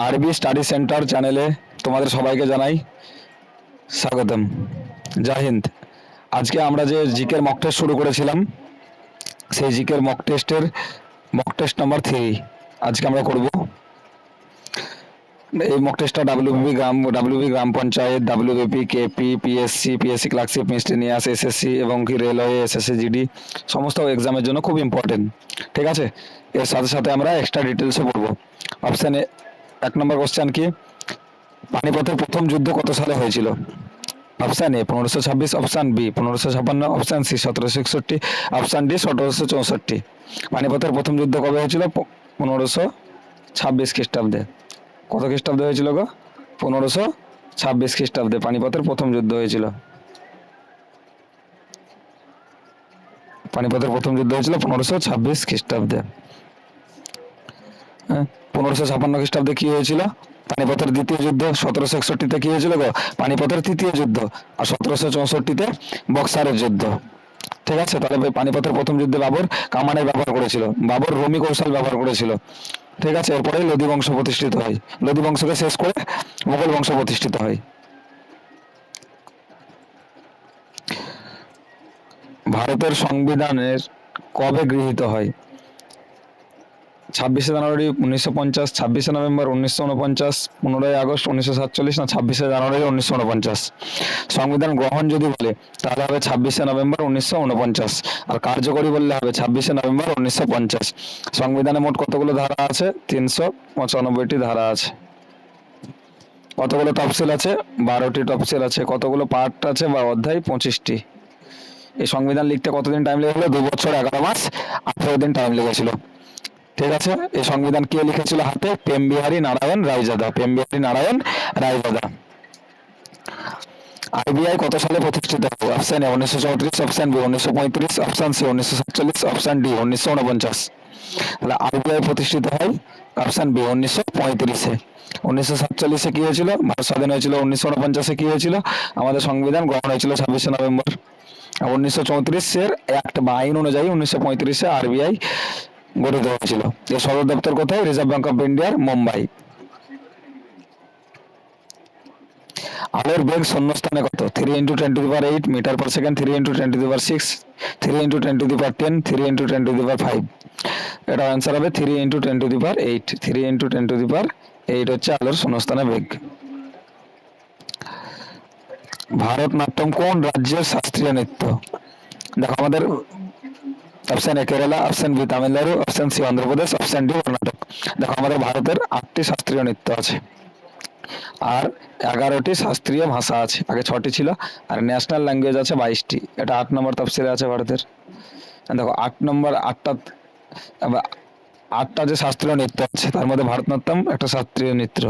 আরবি study centre চ্যানেলে তোমাদের সবাইকে জানাই স্বাগতম। জয় হিন্দ। আজকে আমরা যে জিকের মক টেস্ট শুরু করেছিলাম সেই জিকের মক টেস্ট নাম্বার 3 আজকে আমরা করব। এই মক টেস্টটা ডাব্লিউবি গ্রাম panchayat, WBP, KP, PSC clerkship, miscellaneous, SSC এবং কি রেলওয়ে, এসএসসি জিডি সমস্ত এক্সামের জন্য খুব ইম্পর্টেন্ট। ঠিক আছে, এর সাথে সাথে আমরা এক্সট্রা ডিটেলসও পড়বো। অপশান 1 নম্বর কোশ্চেন কি, পানিপথের প্রথম যুদ্ধ কত সালে হয়েছিল? Option A 1526, option B 1556, option C 1761, option D 1764। পানিপথের প্রথম যুদ্ধ কবে হয়েছিল? 1526 খ্রিস্টাব্দে। কত খ্রিস্টাব্দে হয়েছিল গো? 1526 খ্রিস্টাব্দে পানিপথের প্রথম যুদ্ধ হয়েছিল। পানিপথের প্রথম যুদ্ধ হয়েছিল 1526 খ্রিস্টাব্দে। 1556 খ্রিস্টাব্দে কি হয়েছিল? পানিপথের দ্বিতীয় যুদ্ধ। 1761-তে কি হয়েছিল গো? পানিপথের তৃতীয় যুদ্ধ। আর 1764-তে বক্সারের যুদ্ধ। ঠিক আছে, তাহলে পানিপথের প্রথম যুদ্ধে বাবর কামানের ব্যবহার করেছিল, বাবর রমি কৌশল ব্যবহার করেছিল। ঠিক আছে, এরপরে লোদি বংশ প্রতিষ্ঠিত হয়। লোদি বংশকে শেষ করে মুঘল বংশ প্রতিষ্ঠিত হয়। ভারতের সংবিধানের কবে গৃহীত হয়? 26শে জানুয়ারি 1950, 26শে নভেম্বর 1949, 15ই আগস্ট 1947, না 26শে জানুয়ারি 1949। সংবিধান গ্রহণ যদি বলে তাহলে হবে 26শে নভেম্বর 1949, আর কার্যকরী বললে হবে 26শে নভেম্বর 1950। সংবিধানে মোট কতগুলো ধারা আছে? 395টি ধারা আছে। কতগুলো তফসিল আছে? 12টি তফসিল আছে। কতগুলো পার্ট আছে বা অধ্যায়? 25টি। এই সংবিধান লিখতে কতদিন টাইম লেগেছিল? 2 বছর 11 মাস 18 দিন টাইম লেগেছিল। ঠিক আছে, এই সংবিধান কে লিখেছিল হাতে? প্রেমবিহারী নারায়ণ রায়জাদা। প্রেমবিহারী নারায়ণ রায়জাদা। আরবিআই কত সালে প্রতিষ্ঠিত হয়? Option A 1934, option B 1935, option C 1947, option D 1949। তাহলে আরবিআই প্রতিষ্ঠিত হয় অপশন বি 1935-এ। 1947-এ কি হয়েছিল? ভারত স্বাধীন হয়েছিল। 1949-এ কি হয়েছিল? আমাদের সংবিধান গ্রহণ হয়েছিল 26শে নভেম্বর। 1934-এর অ্যাক্ট বা আইন অনুযায়ী 1935-এ আরবিআই গঠিত হয়েছিল। এর সদর দপ্তর কোথায়? রিজার্ভ ব্যাংক অফ ইন্ডিয়ার মুম্বাই। আলোর বেগ শূন্যস্থানে কত? 3 × 10⁸ মিটার পার সেকেন্ড, 3 × 10⁶, 3 × 10⁻10, 3 × 10⁵। এটা অ্যান্সার হবে 3 × 10⁸। 3 × 10⁸ হচ্ছে আলোর শূন্যস্থানে বেগ। ভারতনাট্যম কোন রাজ্যের শাস্ত্রীয় নৃত্য? দেখো আমাদের option A Kerala, option B Tamil Nadu, option C Andhra Pradesh, option D Karnataka. দেখো আমাদের ভারতের 8টি শাস্ত্রীয় নৃত্য আছে আর 11টি শাস্ত্রীয় ভাষা আছে। আগে 6টি ছিল, আর ন্যাশনাল ল্যাঙ্গুয়েজ আছে 22টি। এটা 8 নম্বর তফসিলে আছে ভারতের। দেখো 8টা যে শাস্ত্রীয় নৃত্য আছে তার মধ্যে ভারতনাট্যম একটা শাস্ত্রীয় নৃত্য।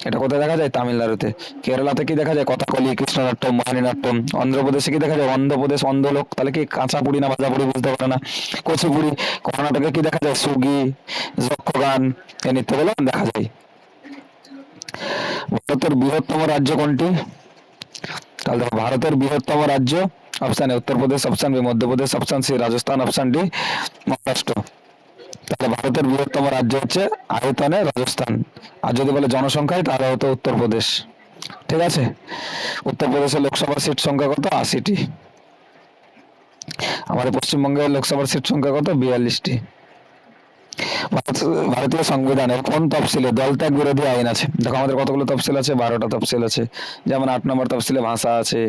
এটা কোথায় দেখা যায়? তামিলনাড়ুতে। কেরালাতে কি দেখা যায়? কথাকলি, কৃষ্ণনাট্যম, মোহিনীনাট্যম। অন্ধ্রপ্রদেশে কি দেখা যায়? অন্ধ্রপ্রদেশ অন্ধলোক। তাহলে কি কাঁচাপুরি না ভাজাপুরি বুঝতে পারে না, কুচিপুড়ি। কর্ণাটকে কি দেখা যায়? সুগি, যক্ষগান, এই নৃত্যগুলো দেখা যায়। ভারতের বৃহত্তম রাজ্য কোনটি? তাহলে দেখো ভারতের বৃহত্তম রাজ্য option A Uttar Pradesh, option B Madhya Pradesh, option C Rajasthan, option D Maharashtra. তাহলে ভারতের বৃহত্তম রাজ্য হচ্ছে আয়তনে রাজস্থান, আর যদি বলে জনসংখ্যায় তাহলে হতো উত্তরপ্রদেশ। ঠিক আছে, উত্তরপ্রদেশের লোকসভার সিট সংখ্যা কত? 80টি। আমাদের পশ্চিমবঙ্গের লোকসভার সিট সংখ্যা কত? 42টি। ভারতীয় সংবিধানের কোন তফসিলে দলত্যাগ বিরোধী আইন আছে? দেখো আমাদের কতগুলো তফসিল আছে? 12টা তফসিল আছে। যেমন 8 নম্বর তফসিলে ভাষা আছে।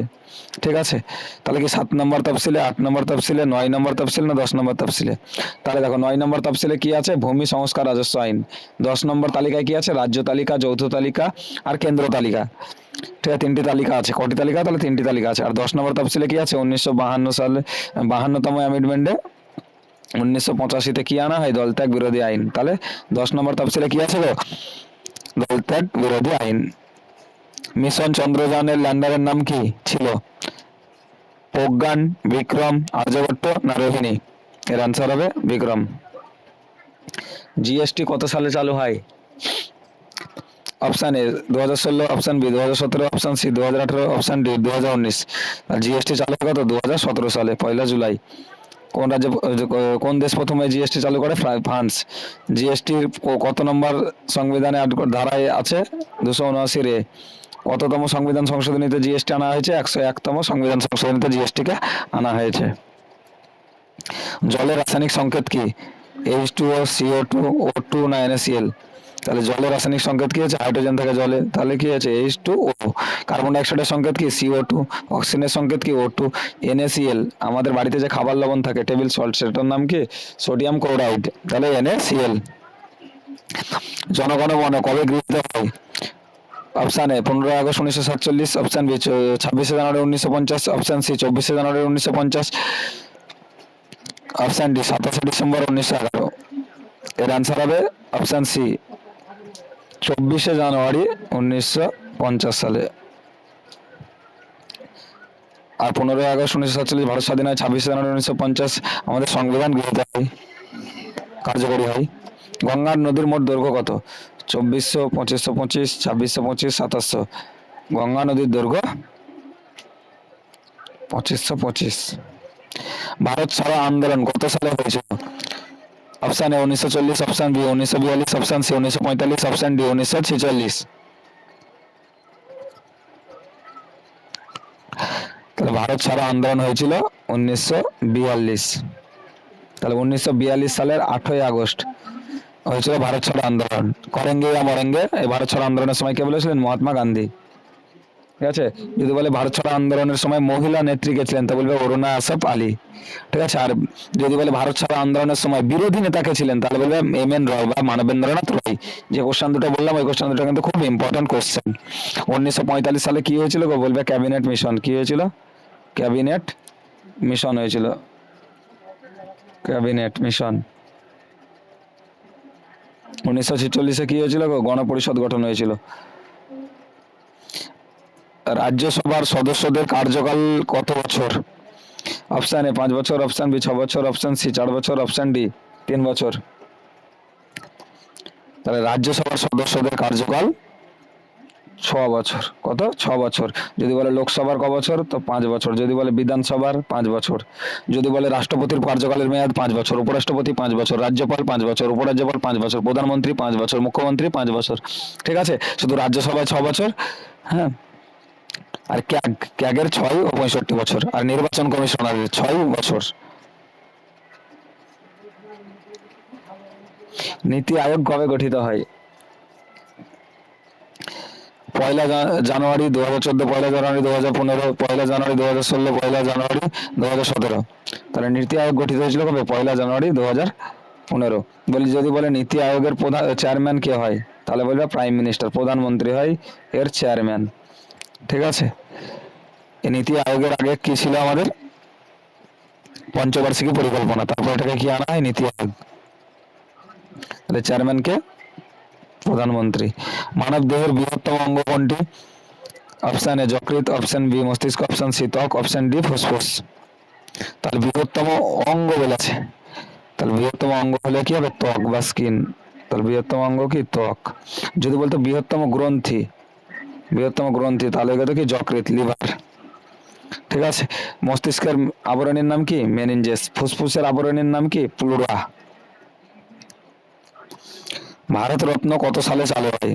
ঠিক আছে, তাহলে কি 7 নম্বর তফসিলে, 8 নম্বর তফসিলে, 9 নম্বর তফসিল না 10 নম্বর তফসিলে? তাহলে দেখো 9 নম্বর তফসিলে কি আছে? ভূমি সংস্কার রাজস্ব আইন। 10 নম্বর তালিকায় কি আছে? রাজ্য তালিকা, যৌথ তালিকা আর কেন্দ্র তালিকা। ঠিক আছে, 3টি তালিকা আছে। কটি তালিকা? তাহলে 3টি তালিকা আছে। আর 10 নম্বর তফসিলে কি আছে? 1952 সালে 52তম অ্যামেন্ডমেন্টে 1985-তে কি আনা হয়? দলত্যাগ বিরোধী আইন। তাহলে 10 নম্বর তফসিলে কি আছে গো? দলত্যাগ বিরোধী আইন। মিশন চন্দ্রযানের ল্যান্ডারের নাম কি ছিল? প্রজ্ঞান, বিক্রম, আর্যভট্ট না রোহিণী? এর আনসার হবে বিক্রম। জিএসটি কত সালে চালু হয়? Option A 2016, option B 2017, option C 2018, option D 2019। আর জিএসটি চালু হয় কত? 2017 সালে 1 জুলাই। কোন রাজ্যে কোন দেশ প্রথমে জিএসটি চালু করে? ফ্রান্স। জিএসটির কত নম্বর সংবিধানে ধারায় আছে? 279 কততম সংবিধান সংশোধনীতে জিএসটি আনা হয়েছে? 101তম সংবিধান সংশোধনীতে জিএসটিকে আনা হয়েছে। জলের রাসায়নিক সংকেত কি? H2O, CO2, O2 না NaCl? তাহলে জলের রাসায়নিক সংকেত কি হচ্ছে? হাইড্রোজেন থেকে জলে, তাহলে কি হচ্ছে? H2O। কার্বন ডাইঅক্সাইডের সংকেত কি? CO2। অক্সিজেনের সংকেত কি? O2। NaCl, আমাদের বাড়িতে যে খাবার লবণ থাকে টেবিল সল্ট, সেটার নাম কি? সোডিয়াম ক্লোরাইড, তাহলে NaCl। জনগণ মন কবে গৃহীত হয়? Option A 15 August 1947, option B 26 January 1950, option C 24 January 1950, option D 27 December 1911। এর অ্যান্সার হবে অপশান সি 24 জানুয়ারি 1950 সালে। আর 15 আগস্ট 1947 ভারত স্বাধীন হয়, 26 জানুয়ারি 1950 আমাদের সংবিধান গৃহীত হয়, কার্যকরী হয়। গঙ্গার নদীর মোট দৈর্ঘ্য কত? 2400, 2525, 2625, 2700। গঙ্গা নদীর দৈর্ঘ্য 2525। ভারত ছাড়ো আন্দোলন কত সালে হয়েছিল? Option A 1940, option B 1942, option C 1945, option D 1946। তাহলে ভারত ছাড়ো আন্দোলন হয়েছিল 1942। তাহলে 1942 সালের 8ই আগস্ট হয়েছিল ভারত ছাড়ো আন্দোলন। করেঙ্গে ইয়া মরেঙ্গে, এই ভারত ছাড়ো আন্দোলনের সময় কে বলেছিলেন? মহাত্মা গান্ধী। ঠিক আছে। যদি বলে ভারত ছাড়ো আন্দোলনের সময় মহিলা নেত্রী কে ছিলেন, তা বলবে অরুণা আসফ আলী। ঠিক আছে। আর যদি বলে ভারত ছাড়ো আন্দোলনের সময় বিরোধী নেতা কে ছিলেন, তাহলে বলবে এম রয় বা মানবেন্দ্রনাথ রায়। যে কোশ্চেন দুটো বললাম, ওই কোশ্চেন দুটো কিন্তু খুব ইম্পর্টেন্ট কোশ্চেন। 1945 সালে কি হয়েছিল গো? বলবে ক্যাবিনেট মিশন। কি হয়েছিল? ক্যাবিনেট মিশন হয়েছিল, ক্যাবিনেট মিশন। 1946 কি হয়েছিল গো? গণপরিষদ গঠন হয়েছিল। রাজ্যসভার সদস্যদের কার্যকাল কত বছর? অপশান এ 5 বছর, অপশান বি 6 বছর, অপশান সি 4 বছর, অপশান ডি 3 বছর। তাহলে রাজ্যসভার সদস্যদের কার্যকাল 6 বছর। কত? 6 বছর। যদি বলে লোকসভার ক বছর, তো 5 বছর। যদি বলে বিধানসভার 5 বছর। যদি বলে রাষ্ট্রপতির কার্যকালের মেয়াদ 5 বছর, উপরাষ্ট্রপতি 5 বছর, রাজ্যপাল 5 বছর, উপরাজ্যপাল 5 বছর, প্রধানমন্ত্রী 5 বছর, মুখ্যমন্ত্রী 5 বছর। ঠিক আছে। শুধু রাজ্যসভায় 6 বছর। হ্যাঁ। আর ক্যাগের 6 ও 65 বছর, আর নির্বাচন কমিশনারের 6 বছর। নীতি আয়োগ কবে গঠিত হয়? জানুয়ারি 2014, 1 জানুয়ারি 2015, 1 জানুয়ারি 2016, 1 জানুয়ারি 2017। তাহলে নীতি আয়োগ গঠিত হয়েছিল কবে? 1 জানুয়ারি 2015। বলি যদি বলে নীতি আয়োগের প্রধান চেয়ারম্যান কে হয়, তাহলে বলবে প্রাইম মিনিস্টার, প্রধানমন্ত্রী হয় এর চেয়ারম্যান। ঠিক আছে। এই নীতি আয়োগের আগে কি ছিল আমাদের? পঞ্চবার্ষিকী পরিকল্পনা, তারপর এটাকে কি আনা হয়? নীতি আয়োগ। তাহলে চেয়ারম্যানকে প্রধানমন্ত্রী। মানব দেহের বৃহত্তম অঙ্গ কোনটি? অপশান এ যকৃৎ, অপশান বি মস্তিষ্ক, অপশান সি ত্বক, অপশান ডি ফুসফুস। তাহলে বৃহত্তম অঙ্গ বলেছে, তাহলে বৃহত্তম অঙ্গ হলে কি হবে? ত্বক বা স্কিন। তাহলে বৃহত্তম অঙ্গ কি? ত্বক। যদি বলতো বৃহত্তম গ্রন্থি, বৃহত্তম গ্রন্থি, তাহলে কত কি? যকৃৎ, লিভার। ঠিক আছে। মস্তিষ্কের আবরণীর নাম কি? মেনিনজেস। ফুসফুসের আবরণীর নাম কি? প্লুরা। ভারত রত্ন কত সালে চালু হয়?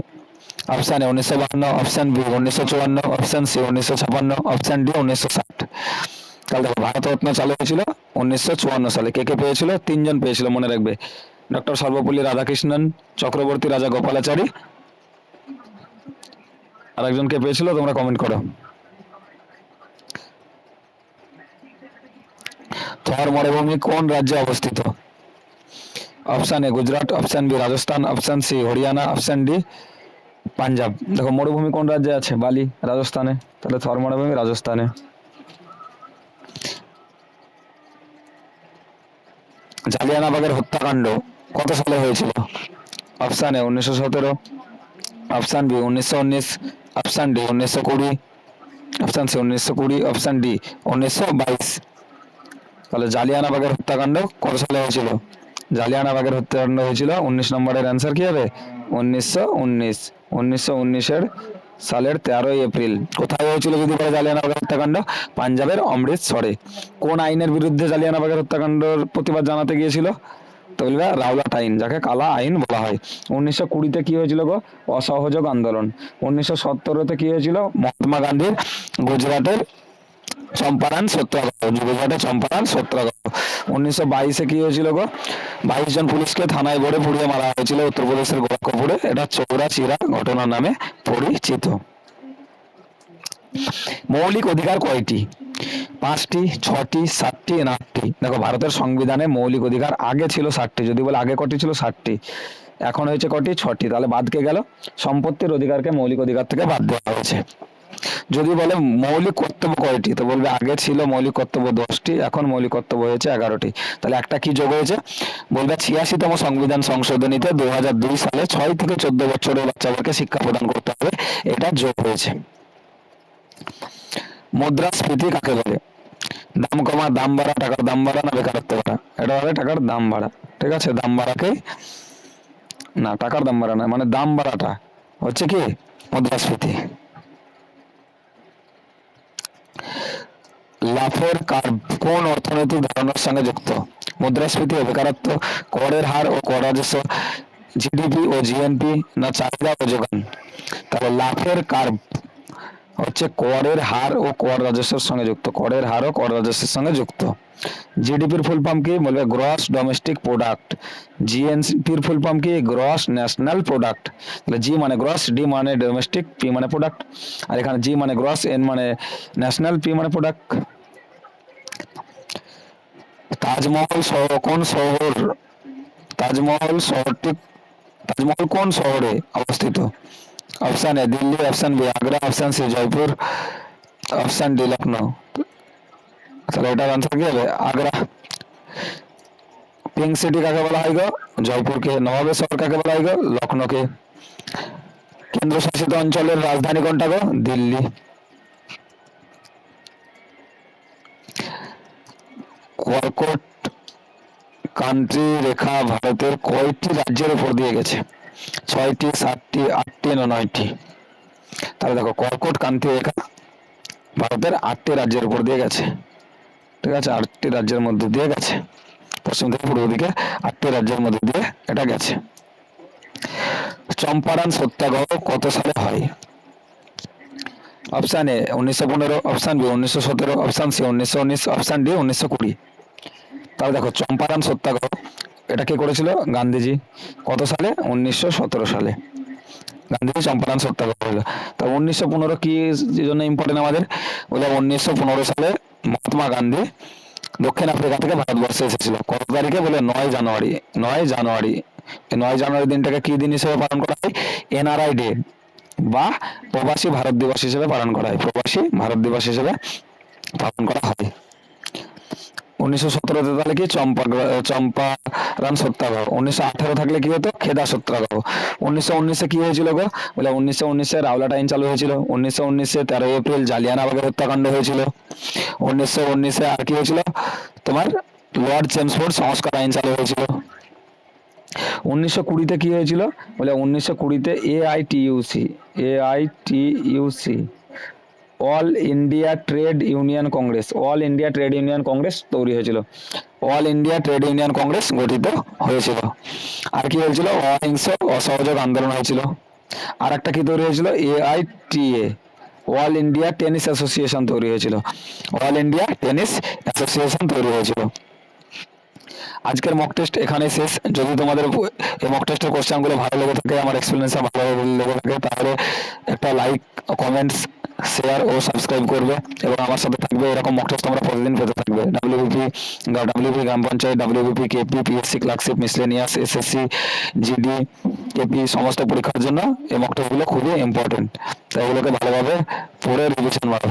Option A 1952, option B 1954, option C 1956, option D 1960। তাহলে দেখো ভারত রত্ন চালু হয়েছিল 1954 সালে। কে কে পেয়েছিল? 3জন পেয়েছিল, মনে রাখবে। ডক্টর সর্বপল্লী রাধাকৃষ্ণন, চক্রবর্তী রাজা গোপালাচারী, আর একজন কে পেয়েছিল? তোমরা কমেন্ট করো। থর মরুভূমি কোন রাজ্যে অবস্থিত? Option A Gujarat, option B Rajasthan, option C Haryana, option D Punjab. দেখো মরুভূমি কোন রাজ্যে আছে? বালি, রাজস্থানে। তাহলে থর মরুভূমি রাজস্থানে। জালিয়ানবাগের হত্যাকাণ্ড কত সালে হয়েছিল? Option A 1917, option B 1919, option D 1920, option C 1920, option D 1922। তাহলে জালিয়ানবাগের হত্যাকাণ্ড কত সালে হয়েছিল? জালিয়ানবাগের হত্যাকাণ্ড হয়েছিল 19 নম্বরের অ্যান্সার কি হবে? 1919। 1919-এর সালের 13ই এপ্রিল। কোথায় হয়েছিল যদি বলে জালিয়ানওয়ালা হত্যাকাণ্ড? পাঞ্জাবের অমৃতসরে। কোন আইনের বিরুদ্ধে জালিয়ানওয়ালা হত্যাকাণ্ডের প্রতিবাদ জানাতে গিয়েছিল? তো বলবে রাওলাট আইন, যাকে কালা আইন বলা হয়। 1920-তে কি হয়েছিল গো? অসহযোগ আন্দোলন। 1917-তে কি হয়েছিল? মহাত্মা গান্ধীর গুজরাটের চম্পারণ সত্যাগ্রহ। গুজরাটের চম্পারণ সত্যাগ্রহ। 1922-এ কি হয়েছিল গো? 22 জন পুলিশকে থানায় ভরে পুড়িয়ে মারা হয়েছিল উত্তরপ্রদেশের গোরখপুরে। এটা চৌরা চিরা ঘটনা নামে পরিচিত। মৌলিক অধিকার কয়টি? 5টি, 6টি, 7টি না 8টি? দেখো ভারতের সংবিধানে মৌলিক অধিকার আগে ছিল 60টি। যদি বলে আগে কটি ছিল? 60টি। এখন হয়েছে কটি? 6টি। তাহলে বাদ কে গেল? সম্পত্তির অধিকারকে মৌলিক অধিকার থেকে বাদ দেওয়া হয়েছে। যদি বলে মৌলিক কর্তব্য কয়টি, তো বলবে আগে ছিল মৌলিক কর্তব্য 10টি, এখন মৌলিক কর্তব্য হয়েছে 11টি। তাহলে একটা কি যোগ হয়েছে? বলবে 86তম সংবিধান সংশোধনীতে 2002 সালে 6 থেকে 14 বছরের বাচ্চাদেরকে শিক্ষা প্রদান করতে হবে, এটা যোগ হয়েছে। মুদ্রাস্ফীতি কাকে বলে? দাম কমা, দাম বাড়া, টাকার দাম বাড়া না বেকারত্ব বাড়া? এটা হবে টাকার দাম বাড়া। ঠিক আছে, দাম বাড়াকে না, টাকার দাম বাড়া না, মানে দাম বাড়াটা হচ্ছে কি মুদ্রাস্ফীতি। লাফের কার্ভ কোন অর্থনৈতিক ধারণার সঙ্গে যুক্ত? মুদ্রাস্ফীতি ও বেকারত্ব, করের হার ও কর রাজস্ব, জিডিপি ও জিএনপি না চাহিদা ও যোগান? তাহলে লাফের কার্ভ হচ্ছে করের হার ও কর রাজস্বের সঙ্গে যুক্ত। করের হার ও কর রাজস্বের সঙ্গে যুক্ত। জিডিপির ফুল ফর্ম কি? বলবে গ্রস ডোমেস্টিক প্রোডাক্ট। জিএনপির ফুল ফর্ম কি? Gross national product. তাহলে জি মানে গ্রস, ডি মানে ডোমেস্টিক, পি মানে প্রোডাক্ট। আর এখানে জি মানে গ্রস, এন মানে ন্যাশনাল, পি মানে প্রোডাক্ট। তাজমহল শহর কোন শহর? তাজমহল শহরটি, তাজমহল কোন শহরে অবস্থিত? Option A Delhi, option B Agra, option C Jaipur, option D Lucknow. তাহলে এটার আনসার কি হবে? আগ্রা। পিঙ্ক সিটি কাকে বলা হয় গো? জয়পুরকে। নবাবের শহর কাকে বলা হয় গো? লখনৌকে। কেন্দ্রশাসিত অঞ্চলের রাজধানী কোনটা গো? দিল্লি। কর্কট কান্ট্রি রেখা ভারতের কয়টি রাজ্যের উপর দিয়ে গেছে? 6টি, 7টি, 8টি না 9টি? তাহলে দেখো কর্কট কান্ট্রি রেখা ভারতের 8টি রাজ্যের উপর দিয়ে গেছে। ঠিক আছে, 8টি রাজ্যের মধ্যে দিয়ে গেছে, পশ্চিম থেকে পূর্ব দিকে 8টি রাজ্যের মধ্যে দিয়ে এটা গেছে। চম্পারণ সত্যাগ্রহ কত সালে হয়? Option A 1915, option B 1917, option C 1919, option D 1920। তাহলে দেখো চম্পারণ সত্যাগ্রহ এটা কে করেছিল? গান্ধীজি। কত সালে? 1917 সালে গান্ধীজি চম্পারণ সত্যাগ্রহ হলো। তা 1915 কি জন্য ইম্পর্টেন্ট আমাদের? বলে 1915 সালে মহাত্মা গান্ধী দক্ষিণ আফ্রিকা থেকে ভারতবর্ষে এসেছিল। কত তারিখে? বলে 9 জানুয়ারি। 9 জানুয়ারি। এই 9 জানুয়ারি দিনটাকে কি দিন হিসেবে পালন করা হয়? এনআরআই ডে বা প্রবাসী ভারত দিবস হিসেবে পালন করা হয়। প্রবাসী ভারত দিবস হিসেবে পালন করা হয়। 1917-তে তাহলে কি চম্পারণ সত্যাগ্রহ। 1918 থাকলে কি হতো? খেদা সত্যাগ্রহ। 1919-এ কি হয়েছিল গো? বলে 1919-এ রাওলাট আইন চালু হয়েছিল। 1919-এ 13 এপ্রিল জালিয়ানওয়ালা হত্যাকাণ্ড হয়েছিল। 1919-এ আর কি হয়েছিল? তোমার লর্ড চেমসফোর্ড সংস্কার আইন চালু হয়েছিল। 1920-তে কি হয়েছিল? বলে 1920-তে AITUC all India trade union congress, all India trade union congress তৈরি হয়েছিল। All India trade union congress গঠিত হয়েছিল। আর কি হয়েছিল? অহিংস অসহযোগ আন্দোলন হয়েছিল। আর একটা কি তৈরি হয়েছিল? AITA all India tennis association তৈরি হয়েছিল। অল ইন্ডিয়া টেনিস অ্যাসোসিয়েশন তৈরি হয়েছিল। আজকের মক টেস্ট এখানে শেষ। যদি তোমাদের এই মক টেস্টের কোশ্চেনগুলো ভালো লেগে থাকে, আমার এক্সপ্লেনেশন ভালো লেগে থাকে, তাহলে একটা লাইক, কমেন্টস, শেয়ার ও সাবস্ক্রাইব করবে এবং আমার সাথে থাকবে। এরকম মক টেস্ট তোমরা প্রতিদিন পেতে থাকবে। ডাব্লিউবিপি গ্রাম panchayat, WBP KP, PSC clerkship, miscellaneous, SSC, GD, KP সমস্ত পরীক্ষার জন্য এই মক টেস্টগুলো খুবই ইম্পর্টেন্ট। তাই এগুলোকে ভালোভাবে পড়ে রিভিশন মারো।